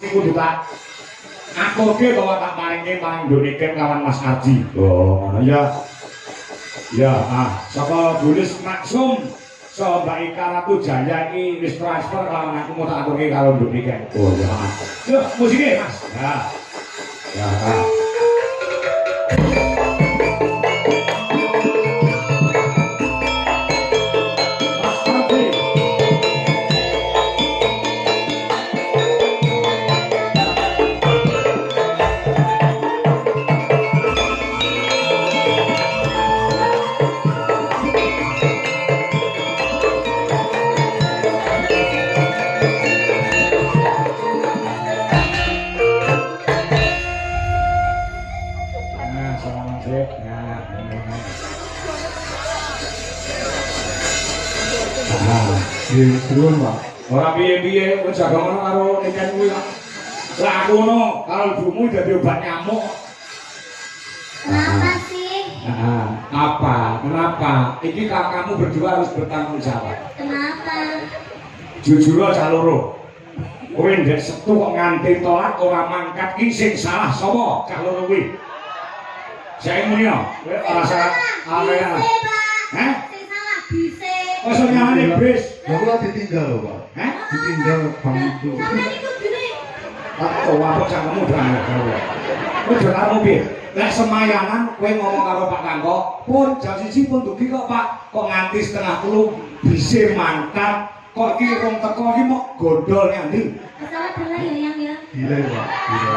kudu tak akoge bahwa tak paringke panggone lawan Mas Arji. Oh, ngono ya. Ya, saka Bulis Maksum so Mbak Ika Ratu Jaya iki wis transfer lawan aku mau tak aturke karo Nduk Niken. Oh, ya. Yuk, musiknya Mas. Ya. Ya. Suwun, Pak. Ora piye-piye wis jaga ngono karo Niken kuwi. Lah aku ngono karo ibumu dadi obat nyamuk. Kenapa sih? Apa? Kenapa? Iki kamu berdua harus bertanggung jawab. Kenapa? Jujur aja loro. Kowe ndek setu kok nganti tolak ora mangkat iki sing salah sapa? Cah loro kuwi. Saya muni yo, kowe ora salah area. Hah? Sing salah bise. Kok iso nyalane bis? Lah kula ditinggal lho, Pak. Hah? Ditinggal bang itu. Sampeyan iku dene. Aku wae cangkemmu banget karo. Kowe do karo piye? Lek semayanan kowe ngomong karo Pak Kangko, pun jam 1 pun dugi kok Pak. Kok nganti setengah 10 bisa mangkat. Kok iki wong teko iki mok gondol nyandi. Masalah dulu ya yang ya. Gile, Pak. Gile.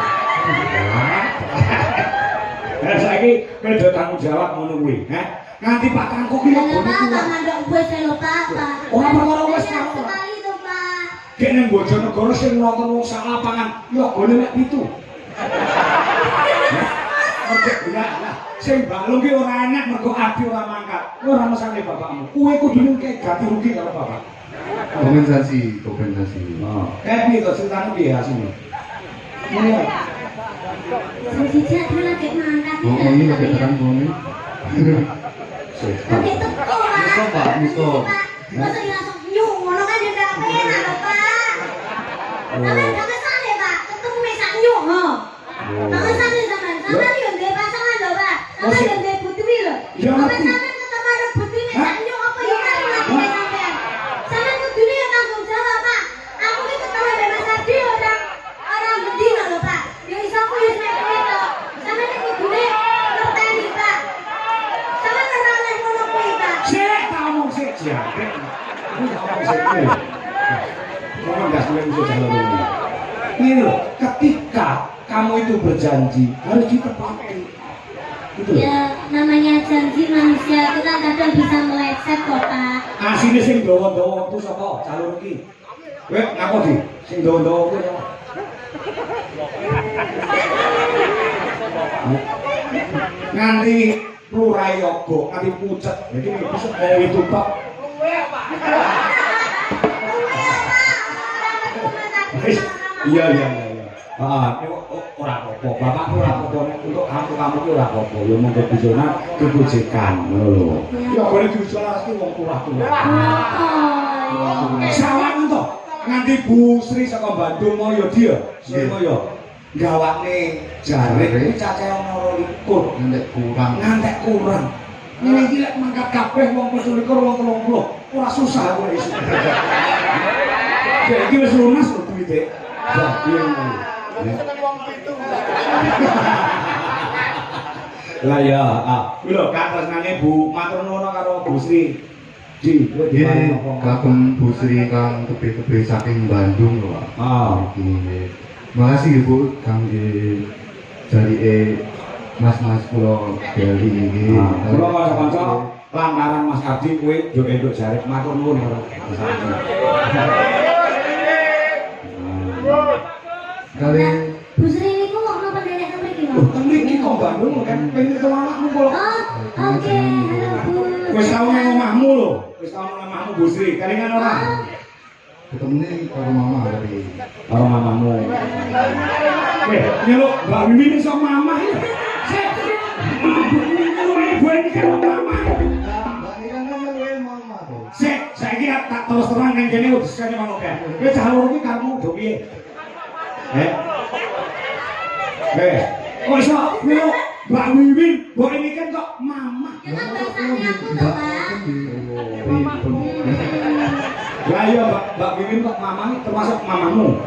Lah saiki kowe do tanggung jawab ngono kuwi, ha? Nganti Pak Kangko ki kok Lho Pak, mandok wis lho Pak. Ora perkara wis Sekali to Pak. Kek nang Bojonegoro sing nonton wong sak lapangan, yo gone mek pitu. Lah, sing balung ki ora enak mergo adi ora mangkat. Ora mesane bapakmu. Kowe kudu kek ganti rugi karo bapak. Kompensasi. Oh, kayak piye to ceritane piye asine? Iya. Sing siji aku lagi mangkat. Oh, ini lagi tekan bumi. Nanti teko Pak. Miso, Pak, miso. Masa langsung nyung ngono kan yo ora penak lho Pak. Sampeyan gak mesane Pak, ketemu mesak nyung ho. Gak mesane sampean. Sampeyan yo ndek pasangan lho Pak. Sampeyan yo ndek putri lho. Sampeyan ketemu karo putri mesak nyung apa yo ora mlaku sampean. Sampeyan kudune yo tanggung jawab Pak. Aku iki ketemu mbek Mas Adi orang bedino lho Pak. Yo iso aku yo nek kowe to. Sampeyan iki kudune ngerteni Pak. Sampeyan ora oleh ngono kuwi Pak. Sik, tak omong sik jare. Ngomong gas mulai musuh jalan ini. Ini loh, ketika kamu itu berjanji harus ditepati. Gitu loh. Ya, namanya janji manusia itu kan kadang bisa meleset kok Pak. Asine sing dawa-dawa itu sapa? Calon iki. Kowe ngapa di? Sing dawa-dawa kuwi sapa? Nganti plurai yoga, nganti pucet. Jadi bisa mau itu Pak. Iya. Ora apa-apa. Bapak ora apa-apa untuk kamu ki ora apa-apa. Ya monggo bisonan kebujekan ngono lho. Ya boleh diusulake wong turah-turah. Sawan to. Nganti Bu Sri saka Bandung Moyo dia, Surabaya. Gawakne jare iki cacahe ana 12. Ngantek kurang. Ini iki lek mangkat kabeh wong 12 wong 30. Ora susah kowe iso. Iki wis lunas lho duwite. Ya, piye ngono. Lah ya, kuwi lho katresnane Bu matur nuwun karo Bu Sri. Ji, kowe Nggih, kagem Bu Sri kang tebih-tebih saking Bandung lho, Pak. Nggih. Makasih Ibu kangge jarike mas-mas kula dari iki. Kula kanca-kanca lantaran Mas Ardi kowe yo entuk jare matur nuwun karo Mas Ardi. Kali Bu Sri niku kok napa derek teng mriki lho? Teng mriki kok Bandung kan pengen ketemu anakmu kok. Oh, oke. Halo Bu. Wis tau nang omahmu lho. Wis tau nang omahmu Bu Sri. Kalingan ora? ketemunya karo mama tadi. Karo mamamu. Nyeluk Mbak Mimin iso mamah ya. Sik. Ibu ini kan mama. Mbak Nira kan yang mama tuh. Sik, saiki tak terus terang nang kene wis kene mangko kan. Kowe cah loro iki karepmu do piye? Kok iso yo Mbak Wiwin, mbok ini kan kok mama. Ya kan bahasanya aku tuh, Pak. Ya iya Mbak Wiwin kok mama ini termasuk mamamu.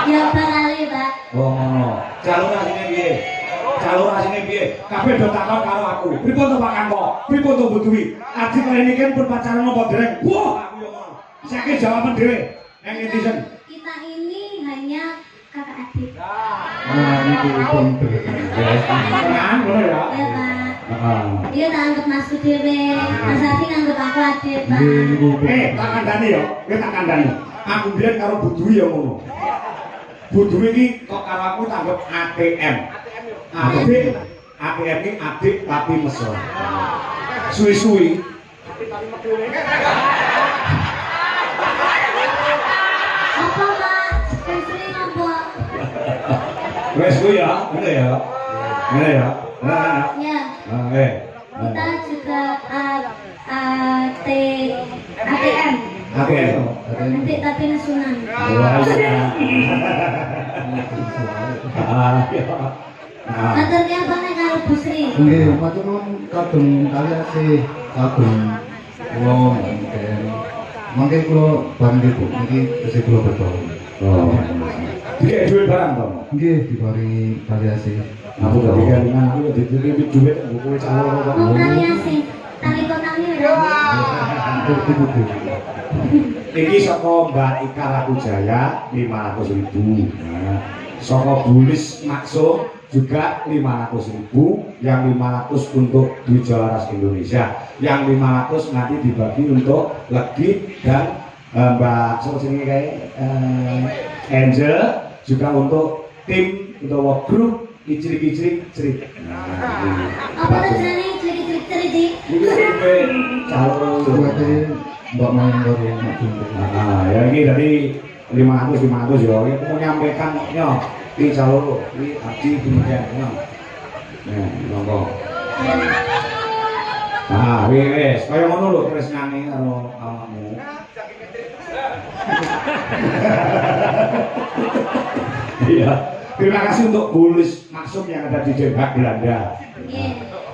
Ya kali, Pak. Oh ngono. Jalur asine piye? Jalur asine piye? Kabeh do takon karo aku. Pripun to Pak Kangko? Pripun to Bu Dwi? Adi kali niki pun pacaran apa dereng? Wah, aku yo ngono. Saiki jawaban dhewe. Nang netizen. Kita ini hanya kakak adik. Nah, ini pun Tenang, ngono ya. Ya, Pak. Heeh. Dia tak anggap masku dhewe. Mas Adi nganggep aku adik, Pak. Tak kandhani yo. Kowe tak kandhani. Aku biyen karo Bu Dwi yo ngono. Bu Dwi iki kok karo aku tak anggap ATM. Adik, ATM iki adik tapi mesra. Suwi-suwi. Apa, Pak? Sering apa? Wes kuwi ya, ngene ya. Ngene ya. Nah, Ya. Kita juga ATM. ATM. Nanti tapi nesunan. Wah, iya. Ah, iya. Nah, Maturnya apa nih kalau Bu Sri? Nggih, matur nuwun kagem kalian sih kagem kula mangken. Mangke kula bangga Bu, niki tesih kula betul. oh. Dikek duit barang to. Nggih, diparingi kalian sih. Aku gak dikelingan, aku dititip duit nggo kowe calon kok. Mau kalian sih, tali kotaknya udah. Tipu-tipu. Iki saka Mbak Ika Rakujaya 500.000. Nah, saka Bulis Maksum juga 500.000, yang 500 untuk Dwi Jawa Ras Indonesia, yang 500 nanti dibagi untuk Legit dan Mbak sini kayak Angel juga untuk tim untuk work group Icrik. Apa tujuannya cerit-cerit? Ini calon Suwete Mbak main karo Mak Jumbe. nah, ya ini dari 500 ya. Ini mau nyampaikan ya di calon di Aji kemudian ya. Nah, monggo. Nah, wis kaya ngono lho tresnane karo awakmu. Iya. Terima kasih untuk Bulis Maksum yang ada di Den Haag, Belanda.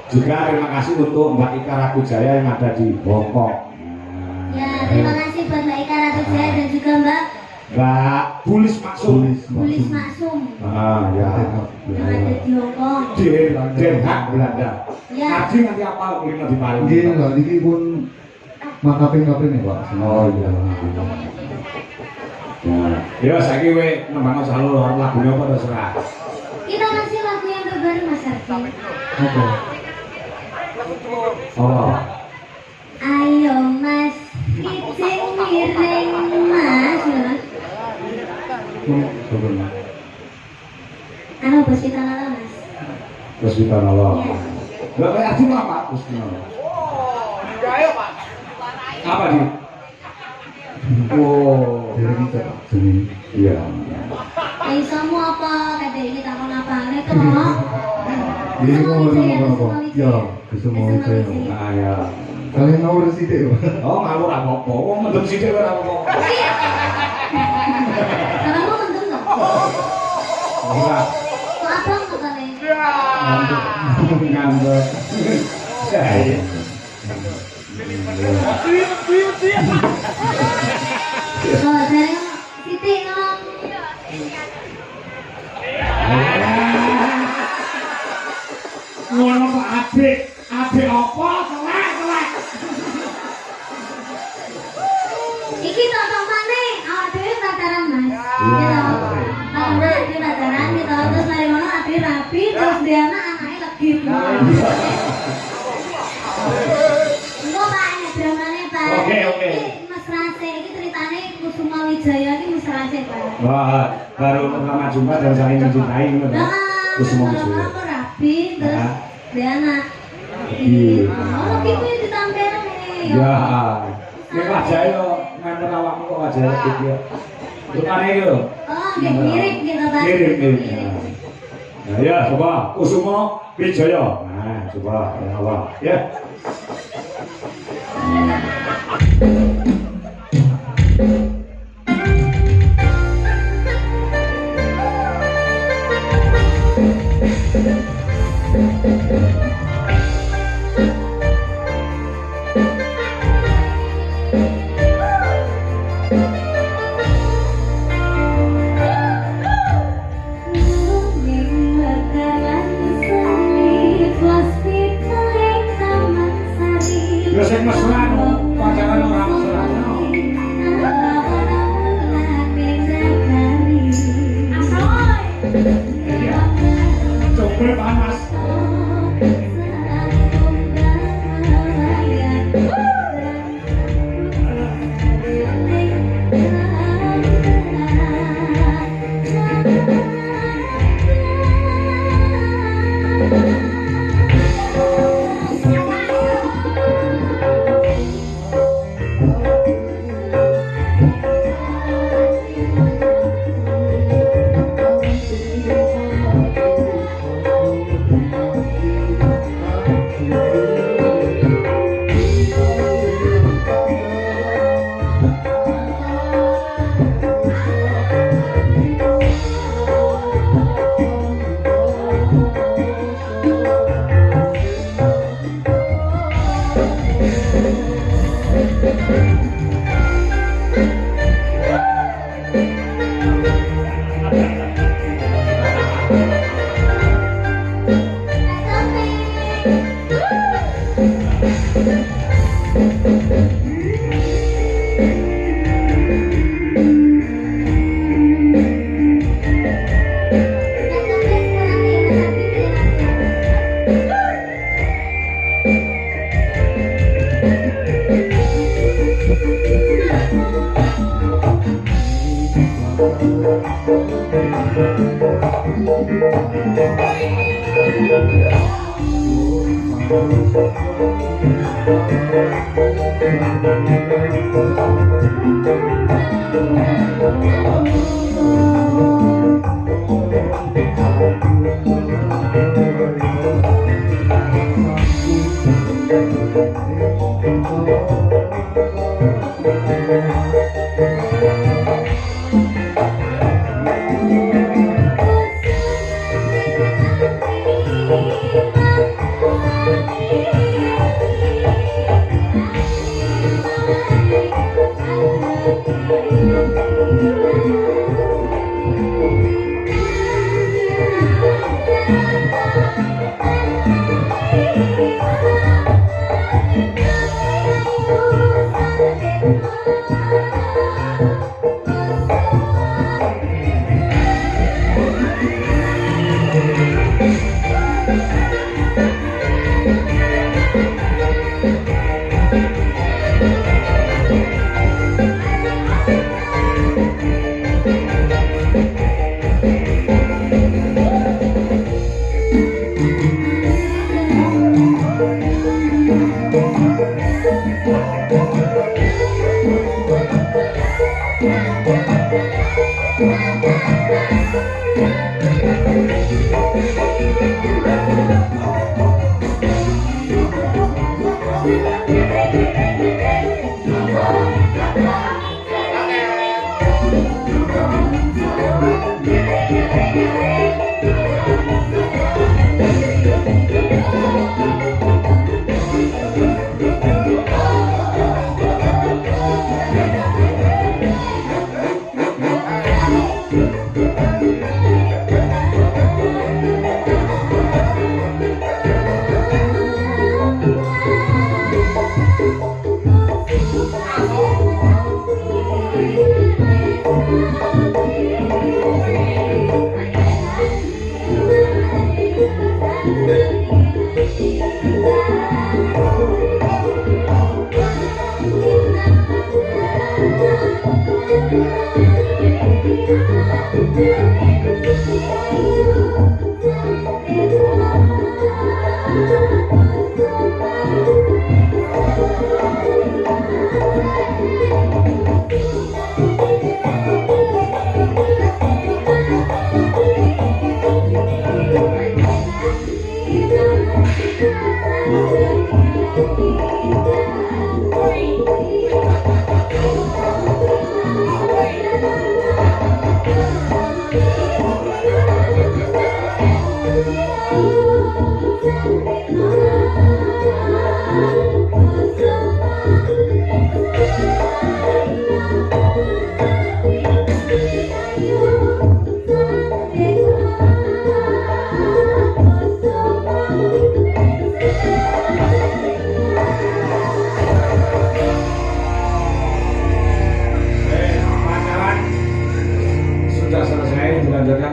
Juga terima kasih untuk Mbak Ika Rakujaya yang ada di Hongkong. Ya, terima kasih buat Mbak Ika Rakujaya dan juga Mbak Bulis Maksum. Bulis Maksum Ah, ya. yang ada di Hongkong. Di Den Haag, Belanda. Ya. Tadi nanti apa kulino di Palu? Nggih, lha niki pun makaping-kaping nih, Pak. Oh iya. Ya, saiki kowe nembang jalur lagune apa terserah. Kita kasih lagu yang terbaru Mas Ardi. Apa? Oh. Ayo Mas, kicing miring Mas. Sebenarnya. Anu bos kita nala Mas. Terus kita nolong. Iya. Lah kayak adi apa? Terus kita nolong. Apa di? Oh. Jadi kita sini. Iya. Isomu apa? Kata ini takon apa? Nek kok? Jadi ngomong apa? Ya, bisa mau saya. Nah, ya. Kalian ngawur sithik, Pak. Oh, ngawur apa-apa. Wong mendem sithik ora apa-apa. Kamu mendem dong? Ora. Kok abang kok kalian? Ngambek. Saya. Oh, dari Siti ngomong. Ngono kok adik apa? Kelek. Iki tonton mana? Awak dhewe pacaran Mas. Iya. Kalau udah di pacaran gitu, terus mari ngono ade rapi, terus dia anaknya lagi. Enggak Pak, ini dramanya Pak. Oke. Ini Mas Rase, ini ceritanya Kusuma Wijaya ini Mas Rase Pak. Wah, baru pertama jumpa dan saling mencintai gitu. Nah, Kusuma kalau Wijaya. aku rapi, terus Nah. dia anak. Iya. Oh, gitu ya ditampil nih. Ya. Ini wajah yo nganter awakmu kok wajah gitu ya. Rupane yo. Oh, mirip gitu Pak. Mirip. Nah, ya coba Kusuma Wijaya. Nah, coba yang awal ya. Yo sing mesra pacaran ora mesra. Iya. Coba panas.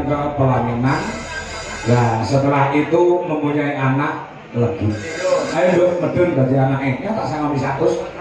datang ke pelaminan. Nah setelah itu mempunyai anak lagi. Ayo dong medun dari anaknya tak sama 100.